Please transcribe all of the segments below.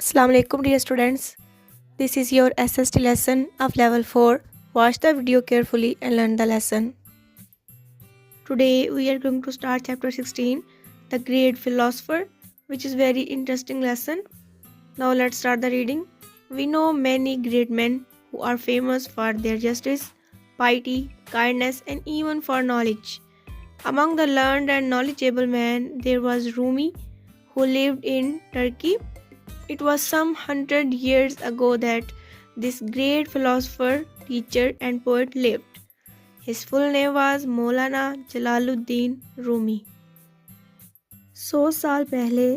Assalamu alaikum dear students. This is your SST lesson of level 4. Watch the video carefully and learn the lesson. Today we are going to start chapter 16, The Great Philosopher, which is very interesting lesson. Now let's start the reading. We know many great men who are famous for their justice, piety, kindness and even for knowledge. Among the learned and knowledgeable men there was Rumi, who lived in Turkey. It was some 100 years ago that this great philosopher, teacher and poet lived. His full name was Maulana Jalaluddin Rumi. 100 साल पहले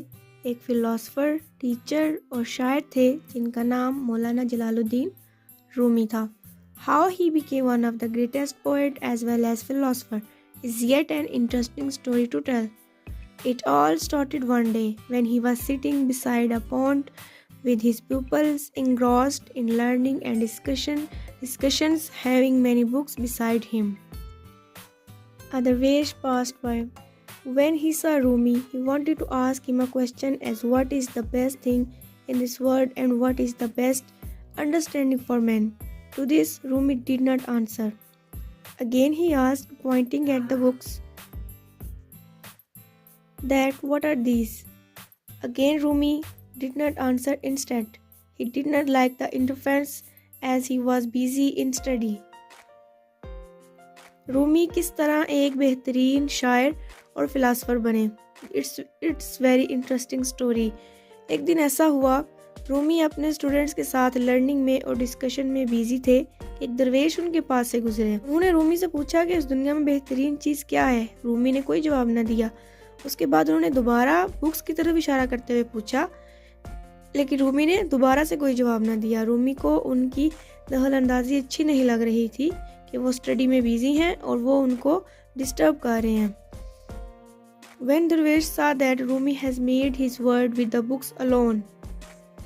एक philosopher, teacher और शायर थे जिनका नाम मौलाना जलालुद्दीन रूमी था. How he became one of the greatest poet as well as philosopher is yet an interesting story to tell. It all started one day when he was sitting beside a pond with his pupils engrossed in learning and discussions, having many books beside him. A dervish passed by. When he saw Rumi, he wanted to ask him a question as what is the best thing in this world and what is the best understanding for men. To this, Rumi did not answer. Again he asked, pointing at the books, that what are these? Again Rumi did not answer. Instead, he did not like the interference as he was busy in study. Rumi किस तरह एक बेहतरीन शायर और philosopher बने. It's very interesting story. एक दिन ऐसा हुआ, रूमी अपने स्टूडेंट्स के साथ लर्निंग में और डिस्कशन में बिजी थे. एक दरवेश उनके पास से गुजरे. उन्होंने रूमी से पूछा कि इस दुनिया में बेहतरीन चीज़ क्या है. रूमी ने कोई जवाब न दिया. उसके बाद उन्होंने दोबारा बुक्स की तरफ इशारा करते हुए पूछा, लेकिन रूमी ने दोबारा से कोई जवाब न दिया. रूमी को उनकी दखल अंदाजी अच्छी नहीं लग रही थी कि वो स्टडी में बिजी हैं और वो उनको डिस्टर्ब कर रहे हैं. When Darwish saw that Rumi has made his word with the books alone,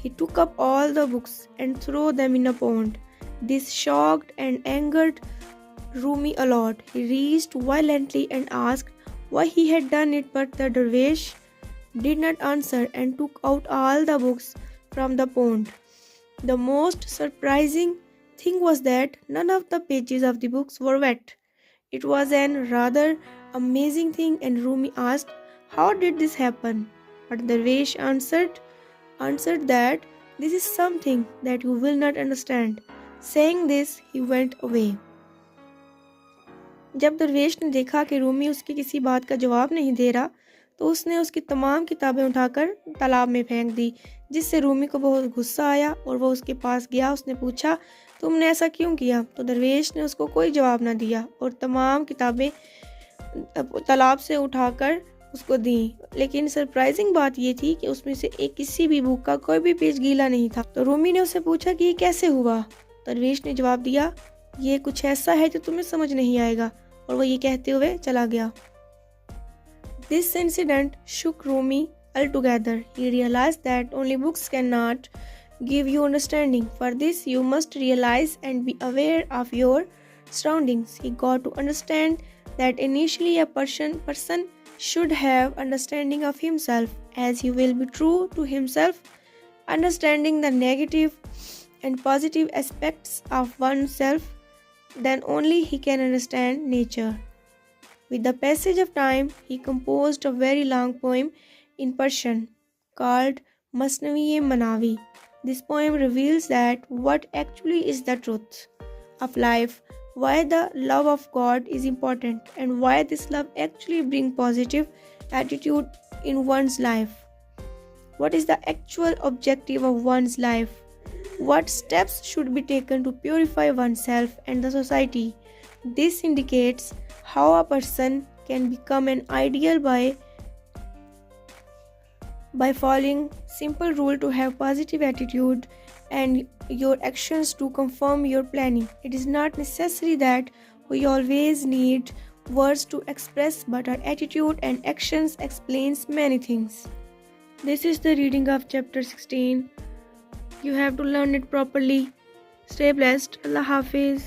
he took up all the books and threw them in a pond. This shocked and angered Rumi a lot. He reached violently and asked why he had done it, but the dervish did not answer and took out all the books from the pond. The most surprising thing was that none of the pages of the books were wet. It was an rather amazing thing, and Rumi asked, how did this happen? But the dervish answered that this is something that you will not understand. Saying this, he went away. जब दरवेश ने देखा कि रूमी उसकी किसी बात का जवाब नहीं दे रहा, तो उसने उसकी तमाम किताबें उठाकर तालाब में फेंक दी, जिससे रूमी को बहुत गुस्सा आया और वो उसके पास गया. उसने पूछा, तुमने ऐसा क्यों किया? तो दरवेश ने उसको कोई जवाब ना दिया और तमाम किताबें तालाब से उठाकर उसको दी. लेकिन सरप्राइजिंग बात ये थी कि उसमें से किसी भी बुक का कोई भी पेज गीला नहीं था. तो रूमी ने उससे पूछा कि ये कैसे हुआ? दरवेश ने जवाब दिया, ये कुछ ऐसा है जो तुम्हें समझ नहीं आएगा, और वो ये कहते हुए चला गया. This incident shook Rumi altogether. He realized that only books cannot give you understanding. For this, you must realize and be aware of your surroundings. He got to understand that initially a person should have understanding of himself, as he will be true to himself, understanding the negative and positive aspects of oneself. Then only he can understand nature. With the passage of time, he composed a very long poem in Persian called Masnavi-e Manavi. This poem reveals that what actually is the truth of life, why the love of God is important, and why this love actually brings positive attitude in one's life. What is the actual objective of one's life? What steps should be taken to purify oneself and the society? This indicates how a person can become an ideal by following simple rule to have positive attitude and your actions to confirm your planning. It is not necessary that we always need words to express, but our attitude and actions explains many things. This is the reading of chapter 16. You have to learn it properly. Stay blessed. Allah Hafiz.